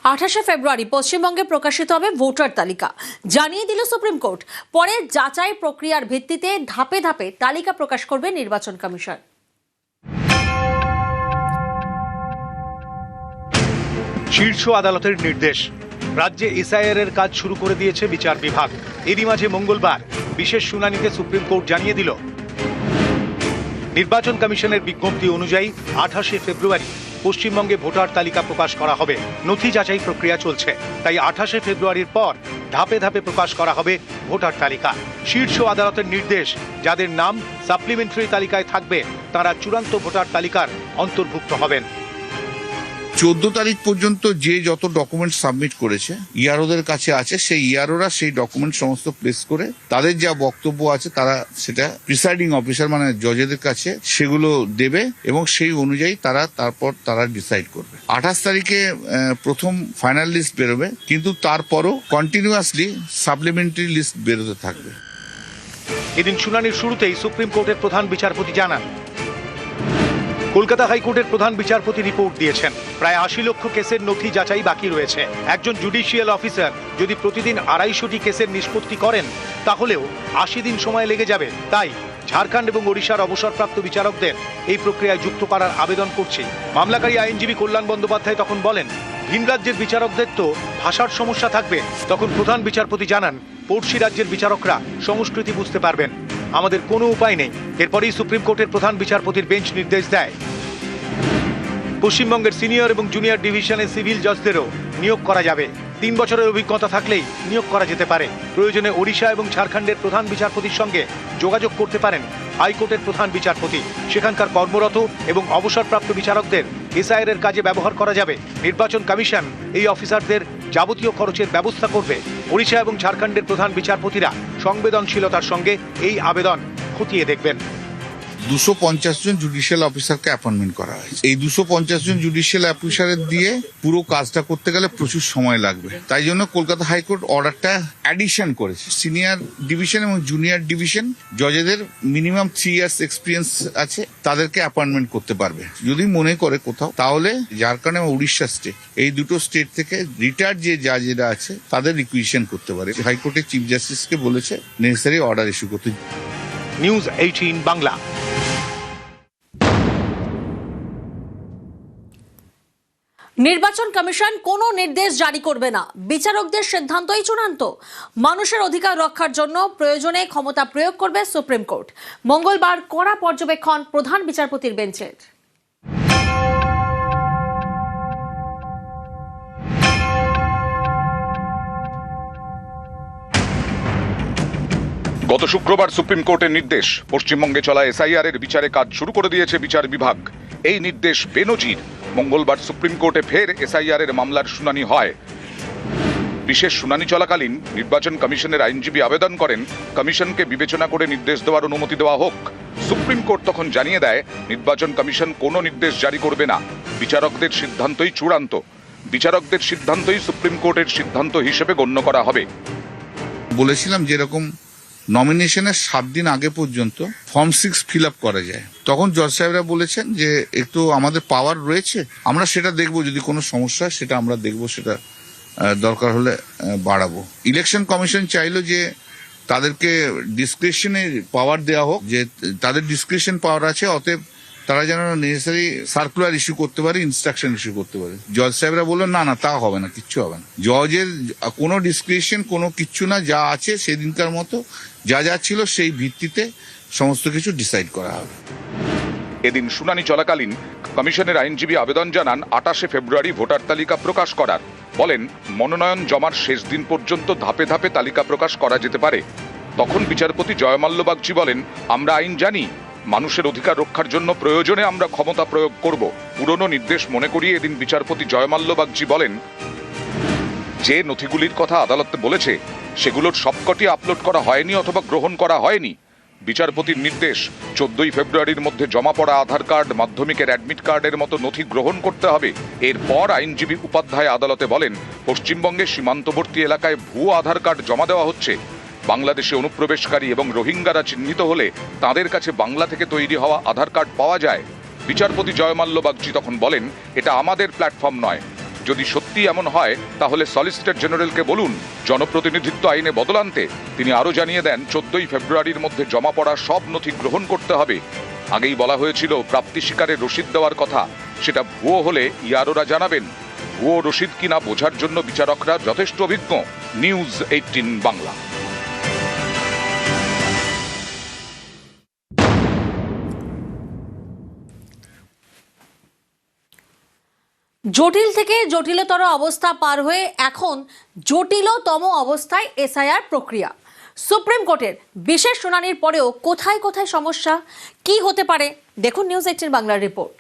28শে ফেব্রুয়ারি পশ্চিমবঙ্গে প্রকাশিত হবে ভোটার তালিকা, জানিয়ে দিল সুপ্রিম কোর্ট। পরে যাচাই প্রক্রিয়ার ভিত্তিতে ধাপে ধাপে তালিকা প্রকাশ করবে নির্বাচন কমিশন। শীর্ষ আদালতের নির্দেশ, রাজ্যে এসআইআর এর কাজ শুরু করে দিয়েছে বিচার বিভাগ। এরই মাঝে মঙ্গলবার বিশেষ শুনানিতে সুপ্রিম কোর্ট জানিয়ে দিল, নির্বাচন কমিশনের বিজ্ঞপ্তি অনুযায়ী 28শে ফেব্রুয়ারি পশ্চিমবঙ্গে ভোটার তালিকা প্রকাশ করা হবে। নথি যাচাই প্রক্রিয়া চলছে, তাই 28শে ফেব্রুয়ারির পর ধাপে ধাপে প্রকাশ করা হবে ভোটার তালিকা। শীর্ষ আদালতের নির্দেশ, যাদের নাম সাপ্লিমেন্টারি তালিকায় থাকবে তারা চূড়ান্ত ভোটার তালিকার অন্তর্ভুক্ত হবেন। 14 তারিখ পর্যন্ত যে যত ডকুমেন্ট সাবমিট করেছে ইআরওদের কাছে আছে, সেই ইআরওরা সেই ডকুমেন্ট সমস্ত প্লেস করে তাদের যা বক্তব্য আছে তারা সেটা প্রিসাইডিং অফিসার মানে জজেদের কাছে সেগুলো দেবে এবং সেই অনুযায়ী তারপর তারা ডিসাইড করবে। 28 তারিখে প্রথম ফাইনাল লিস্ট বেরোবে, কিন্তু তারপরও কন্টিনিউয়াসলি সাপ্লিমেন্টারি লিস্ট বেরোতে থাকবে। এদিন শুনানির শুরুতেই সুপ্রিম কোর্টের প্রধান বিচারপতি জানান, কলকাতা হাইকোর্টের প্রধান বিচারপতি রিপোর্ট দিয়েছেন, প্রায় 80 লক্ষ কেসের নথি যাচাই বাকি রয়েছে। একজন জুডিশিয়াল অফিসার যদি প্রতিদিন 250টি কেসের নিষ্পত্তি করেন তাহলেও 80 দিন সময় লেগে যাবে। তাই ঝাড়খণ্ড এবং ওড়িশার অবসরপ্রাপ্ত বিচারকদের এই প্রক্রিয়ায় যুক্ত করার আবেদন করছি। মামলাকারী আইনজীবী কল্যাণ বন্দ্যোপাধ্যায় তখন বলেন, ভিন রাজ্যের বিচারকদের তো ভাষার সমস্যা থাকবে। তখন প্রধান বিচারপতি জানান, পড়শি রাজ্যের বিচারকরা সংস্কৃতি বুঝতে পারবেন, আমাদের কোনো উপায় নেই। এরপরেই সুপ্রিম কোর্টের প্রধান বিচারপতির বেঞ্চ নির্দেশ দেয়, পশ্চিমবঙ্গের সিনিয়র এবং জুনিয়র ডিভিশনের সিভিল জজদেরও নিয়োগ করা যাবে। 3 বছরের অভিজ্ঞতা থাকলেই নিয়োগ করা যেতে পারে। প্রয়োজনে ওড়িশা এবং ঝাড়খণ্ডের প্রধান বিচারপতির সঙ্গে যোগাযোগ করতে পারেন হাইকোর্টের প্রধান বিচারপতি। সেখানকার কর্মরত এবং অবসরপ্রাপ্ত বিচারকদের এসআইআর এর কাজে ব্যবহার করা যাবে। নির্বাচন কমিশন এই অফিসারদের যাবতীয় খরচের ব্যবস্থা করবে। ওড়িশা এবং ঝাড়খণ্ডের প্রধান বিচারপতিরা সংবেদনশীলতার সঙ্গে এই আবেদন খতিয়ে দেখবেন। 250 জন জুডিশিয়াল অফিসারকে অ্যাপয়েন্টমেন্ট করা হয়েছে। এই 250 জন জুডিশিয়াল অফিসারের দিয়ে পুরো কাজটা করতে গেলে প্রচুর সময় লাগবে। তাই জন্য কলকাতা হাইকোর্ট অর্ডারটা অ্যাডিশন করেছে। সিনিয়র ডিভিশন এবং জুনিয়র ডিভিশন জজেদের মিনিমাম 3 ইয়ার্স এক্সপিরিয়েন্স আছে, তাদেরকে অ্যাপয়েন্টমেন্ট করতে পারবে। যদি মনে করে কোথাও, তাহলে ঝাড়খণ্ড এবং উড়িষ্যা স্টেট, এই দুটো স্টেট থেকে রিটায়ার্ড যে জাজেরা আছে তাদের রিকুইশন করতে পারে। হাইকোর্টের চিফ জাস্টিসকে বলেছে নেসেসারি অর্ডার ইস্যু করতে। নিউজ 18 বাংলা। নির্বাচন কমিশন কোনো নির্দেশ জারি করবে না, বিচারকদের সিদ্ধান্তই চূড়ান্ত। মানুষের অধিকার রক্ষার জন্য প্রয়োজনে ক্ষমতা প্রয়োগ করবে সুপ্রিম কোর্ট। মঙ্গলবার কড়া পর্যবেক্ষণ প্রধান বিচারপতির বেঞ্চের। গত শুক্রবার সুপ্রিম কোর্টের নির্দেশ, পশ্চিমবঙ্গে চলা এসআইআর এর বিচারে কাজ শুরু করে দিয়েছে বিচার বিভাগ। এই নির্দেশ বেনজির। মঙ্গলবার সুপ্রিম কোর্টে ফের এসআইআর এর মামলার শুনানি হয়। বিশেষ শুনানি চলাকালীন নির্বাচন কমিশনের আইনজীবী আবেদন করেন, কমিশনকে বিবেচনা করে নির্দেশ দেওয়ার অনুমতি দেওয়া হোক। সুপ্রিম কোর্ট তখন জানিয়ে দেয়, নির্বাচন কমিশন কোনো নির্দেশ জারি করবে না, বিচারকদের সিদ্ধান্তই চূড়ান্ত। বিচারকদের সিদ্ধান্তই সুপ্রিম কোর্টের সিদ্ধান্ত হিসেবে গণ্য করা হবে। বলেছিলাম যেরকম নমিনেশনের 7 দিন আগে পর্যন্ত ফর্ম 6 ফিল আপ করা যায়, তখন জজ সাহেবরা বলেছেন যে একটু আমাদের পাওয়ার রয়েছে, আমরা সেটা দেখবো, যদি কোনো সমস্যা হয় সেটা আমরা দেখবো, সেটা দরকার হলে বাড়াবো। ইলেকশন কমিশন চাইলো যে তাদেরকে ডিসক্রিপশনের পাওয়ার দেওয়া হোক, যে তাদের ডিসক্রিপশন পাওয়ার আছে, অতএব তারা যেন নেসেসারি সার্কুলার ইস্যু করতে পারে, ইনস্ট্রাকশন ইস্যু করতে পারে। জজ সাহেবরা বললেন না, তা হবে না, কিচ্ছু হবে না। জজের কোনো ডিসক্রিপশন কোনো কিচ্ছু না, যা আছে সেদিনকার মতো যা ছিল সেই ভিত্তিতে সমস্ত কিছু ডিসাইড করা হবে। এদিন শুনানি চলাকালীন কমিশনের আইনজীবী আবেদন জানান 28শে ফেব্রুয়ারি ভোটার তালিকা প্রকাশ করার। বলেন, মনোনয়ন জমার শেষ দিন পর্যন্ত ধাপে ধাপে তালিকা প্রকাশ করা যেতে পারে। তখন বিচারপতি জয়মাল্য বাগচি বলেন, আমরা আইন জানি, মানুষের অধিকার রক্ষার জন্য প্রয়োজনে আমরা ক্ষমতা প্রয়োগ করব। পুরনো নির্দেশ মনে করিয়ে এদিন বিচারপতি জয়মাল্য বাগচি বলেন, যে নথিগুলির কথা আদালত বলেছে সেগুলোর সবকটি আপলোড করা হয়নি অথবা গ্রহণ করা হয়নি। বিচারপতির নির্দেশ, 14ই ফেব্রুয়ারির মধ্যে জমা পড়া আধার কার্ড, মাধ্যমিকের অ্যাডমিট কার্ডের মতো নথি গ্রহণ করতে হবে। এরপর আইনজীবী উপাধ্যায় আদালতে বলেন, পশ্চিমবঙ্গে সীমান্তবর্তী এলাকায় ভুয়ো আধার কার্ড জমা দেওয়া হচ্ছে। বাংলাদেশে অনুপ্রবেশকারী এবং রোহিঙ্গারা চিহ্নিত হলে তাদের কাছে বাংলা থেকে তৈরি হওয়া আধার কার্ড পাওয়া যায়। বিচারপতি জয়মাল্য বাগচি তখন বলেন, এটা আমাদের প্ল্যাটফর্ম নয়, যদি সত্যি এমন হয় তাহলে সলিসিটর জেনারেলকে বলুন জনপ্রতিনিধিত্ব আইনে বদল আনতে। তিনি আরও জানিয়ে দেন 14ই ফেব্রুয়ারির মধ্যে জমা পড়া সব নথি গ্রহণ করতে হবে। আগেই বলা হয়েছিল প্রাপ্তি স্বীকারের রসিদ দেওয়ার কথা, সেটা ভুয়ো হলে ইয়ারোরা জানাবেন। ভুয়ো রসিদ কিনা বোঝার জন্য বিচারকরা যথেষ্ট অভিজ্ঞ। নিউজ 18 বাংলা। জটিল থেকে জটিলতর অবস্থা পার হয়ে এখন জটিলতম অবস্থায় এসআইআর প্রক্রিয়া। সুপ্রিম কোর্টের বিশেষ শুনানির পরেও কোথায় কোথায় সমস্যা, কি হতে পারে, দেখুন নিউজ 18 বাংলার রিপোর্ট।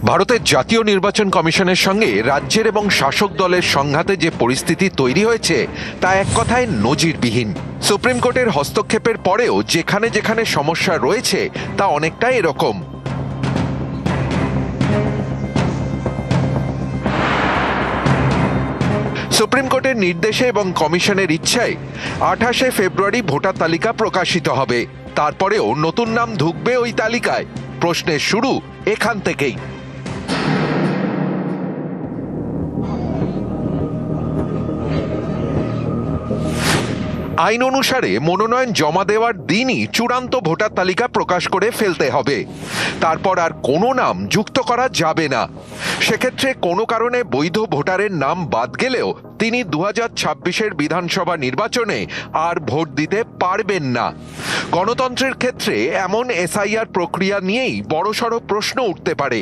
ভারতের জাতীয় নির্বাচন কমিশনের সঙ্গে রাজ্যের এবং শাসক দলের সংঘাতে যে পরিস্থিতি তৈরি হয়েছে তা এক কথায় নজিরবিহীন। সুপ্রিম কোর্টের হস্তক্ষেপের পরেও যেখানে যেখানে সমস্যা রয়েছে তা অনেকটাই এরকম। সুপ্রিম কোর্টের নির্দেশে এবং কমিশনের ইচ্ছায় 28শে ফেব্রুয়ারি ভোটার তালিকা প্রকাশিত হবে। তারপরেও নতুন নাম ঢুকবে ওই তালিকায়। প্রশ্নের শুরু এখান থেকেই। আইন অনুসারে মনোনয়ন জমা দেওয়ার দিনই চূড়ান্ত ভোটার তালিকা প্রকাশ করে ফেলতে হবে। তারপর আর কোনো নাম যুক্ত করা যাবে না। সেক্ষেত্রে কোনো কারণে বৈধ ভোটারের নাম বাদ গেলেও তিনি 2026-এর বিধানসভা নির্বাচনে আর ভোট দিতে পারবেন না। গণতন্ত্রের ক্ষেত্রে এমন এসআইআর প্রক্রিয়া নিয়েই বড়সড় প্রশ্ন উঠতে পারে।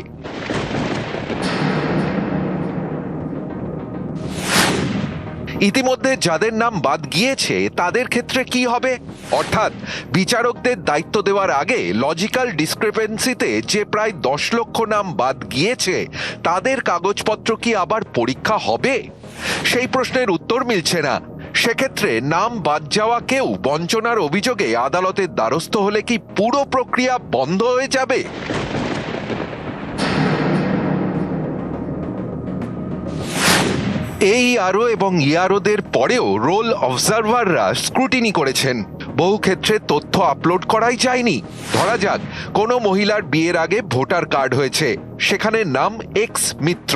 ইতিমধ্যে যাদের নাম বাদ গিয়েছে তাদের ক্ষেত্রে কি হবে? অর্থাৎ বিচারকদের দায়িত্ব দেওয়ার আগে লজিক্যাল ডিসক্রিপেন্সিতে যে প্রায় 10 লক্ষ নাম বাদ গিয়েছে তাদের কাগজপত্র কি আবার পরীক্ষা হবে? সেই প্রশ্নের উত্তর মিলছে না। সেক্ষেত্রে নাম বাদ যাওয়া কেউ বঞ্চনার অভিযোগে আদালতের দ্বারস্থ হলে কি পুরো প্রক্রিয়া বন্ধ হয়ে যাবে? এই আরও এবং ইয়ারোদের পরেও রোল অবজারভাররা স্ক্রুটিনি করেছেন। বহু ক্ষেত্রে তথ্য আপলোড করাই যায়নি। ধরা যাক কোনো মহিলার বিয়ের আগে ভোটার কার্ড হয়েছে, সেখানে নাম এক্স মিত্র।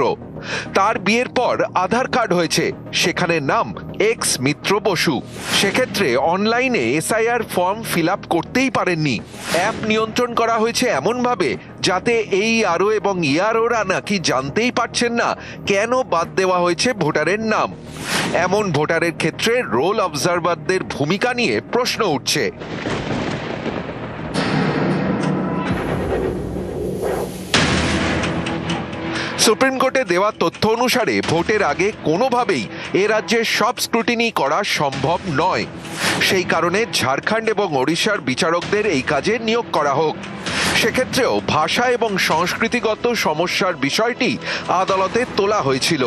তার বিয়ের পর আধার কার্ড হয়েছে, সেখানে নাম এক্স মিত্র বসু। সেক্ষেত্রে অনলাইনে এসআইআর ফর্ম ফিল আপ করতেই পারেননি। অ্যাপ নিয়ন্ত্রণ করা হয়েছে এমনভাবে যাতে এই আরও এবং ইয়ারোরা নাকি জানতেই পারছেন না কেন বাদ দেওয়া হয়েছে ভোটারের নাম। এমন ভোটারের ক্ষেত্রে রোল অবজারভারদের ভূমিকা নিয়ে প্রশ্ন উঠছে। সুপ্রিম কোর্টে দেওয়া তথ্য অনুসারে ভোটের আগে কোনোভাবেই এ রাজ্যে সব স্ক্রুটিনি করা সম্ভব নয়। সেই কারণে ঝাড়খণ্ড এবং ওড়িশার বিচারকদের এই কাজে নিয়োগ করা হোক। সেক্ষেত্রেও ভাষা এবং সংস্কৃতিগত সমস্যার বিষয়টি আদালতে তোলা হয়েছিল,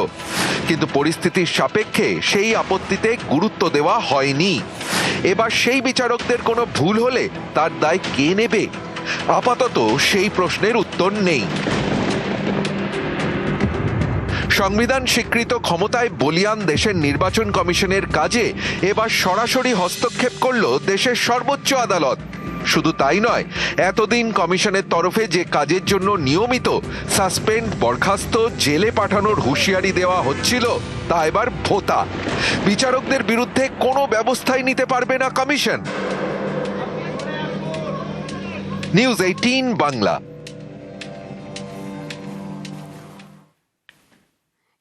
কিন্তু পরিস্থিতির সাপেক্ষে সেই আপত্তিতে গুরুত্ব দেওয়া হয়নি। এবার সেই বিচারকদের কোনো ভুল হলে তার দায় কে নেবে? আপাতত সেই প্রশ্নের উত্তর নেই। সংবিধান স্বীকৃত ক্ষমতায় বলীয়ান দেশের নির্বাচন কমিশনের কাজে এবার সরাসরি হস্তক্ষেপ করল দেশের সর্বোচ্চ আদালত। শুধু তাই নয়, এতদিন কমিশনের তরফে যে কাজের জন্য নিয়মিত সাসপেন্ড, বরখাস্ত, জেলে পাঠানোর হুঁশিয়ারি দেওয়া হচ্ছিল তা এবার ভোতা। বিচারকদের বিরুদ্ধে কোনো ব্যবস্থাই নিতে পারবে না কমিশন। নিউজ 18 বাংলা।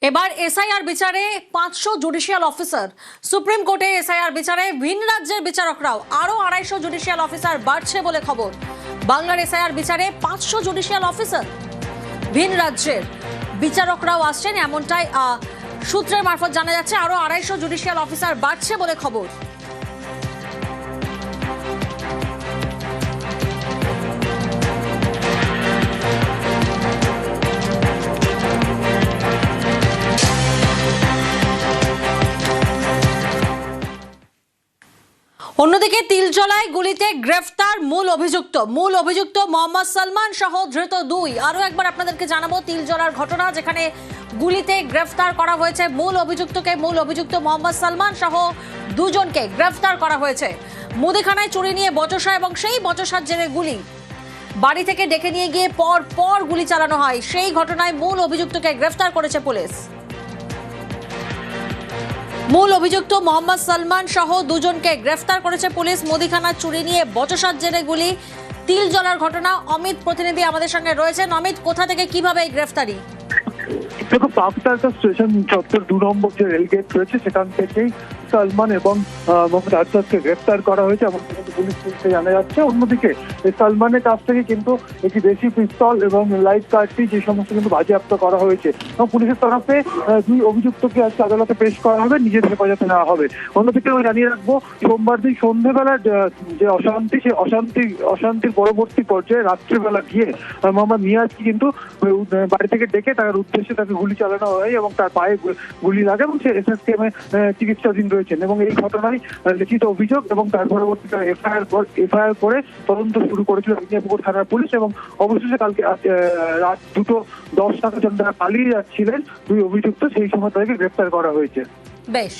এবার এসআইআর বিচারে 500 জুডিশিয়াল অফিসার। সুপ্রিম কোর্টে এসআইআর বিচারে ভিন রাজ্যের বিচারকরাও আরো 250 জুডিশিয়াল অফিসার বাড়ছে বলে খবর। বাংলার এসআইআর বিচারে 500 জুডিশিয়াল অফিসার, ভিন রাজ্যের বিচারকরাও আসছেন, এমনটাই সূত্রের মারফত জানা যাচ্ছে। আরো 250 জুডিশিয়াল অফিসার বাড়ছে বলে খবর। অন্যদিকে তিলজলায় গুলিতে গ্রেফতার মূল অভিযুক্ত মোহাম্মদ সালমান সহ ধৃত 2। আরো একবার আপনাদেরকে জানাবো তিলজলার ঘটনা, যেখানে গুলিতে গ্রেফতার করা হয়েছে মূল অভিযুক্ত মোহাম্মদ সালমান সহ 2 জনকে গ্রেফতার করা হয়েছে। মুদিখানায় চুরি নিয়ে বচসা এবং সেই বচসার জেরে গুলি। বাড়ি থেকে ডেকে নিয়ে গিয়ে পর পর গুলি চালানো হয়। সেই ঘটনায় মূল অভিযুক্তকে গ্রেফতার করেছে পুলিশ। মূল অভিযুক্ত মোহাম্মদ সালমান সহ দুজনকে গ্রেফতার করেছে পুলিশ। মুদিখানা চুরি নিয়ে বচসার জেরে গুলি, তিল জ্বলার ঘটনা। অমিত প্রতিনিধি আমাদের সঙ্গে রয়েছেন। অমিত, কোথা থেকে কিভাবে এই গ্রেফতারি? দেখো, পাকতারকা স্টেশন চত্বর 2 নম্বর যে রেলগেট রয়েছে সেখান থেকেই সালমান এবং মোহাম্মদ আরশাদকে গ্রেফতার করা হয়েছে এমন কিন্তু পুলিশ সূত্রে জানা যাচ্ছে। অন্যদিকে এই সালমানের কাছ থেকে কিন্তু একটি দেশি পিস্তল এবং লাইট কার্ডটি যে সমস্ত কিন্তু বাজেয়াপ্ত করা হয়েছে এবং পুলিশের তরফে 2 অভিযুক্তকে আজকে আদালতে পেশ করা হবে, নিজের হেফাজতে নেওয়া হবে। অন্যদিকে আমি জানিয়ে রাখবো, সোমবার দিন সন্ধ্যেবেলা যে অশান্তি, সেই অশান্তির পরবর্তী পর্যায়ে রাত্রিবেলা গিয়ে মোহাম্মদ নিয়াজকে কিন্তু বাড়ি থেকে ডেকে তার উদ্দেশ্যে তাকে গুলি চালানো হয় এবং তার পায়ে গুলি লাগে এবং সে এসএসকেএমে চিকিৎসাধীন রয়েছেন। এবং এই ঘটনায় লিখিত অভিযোগ এবং তার পরবর্তীতে এফআইআর করে তদন্ত শুরু করেছিল মেদিনীপুর থানার পুলিশ এবং অবশেষে কালকে রাত 2:10 নাগাদ যখন তারা পালিয়ে যাচ্ছিলেন 2 অভিযুক্ত, সেই সময় তাদেরকে গ্রেফতার করা হয়েছে। বেশ।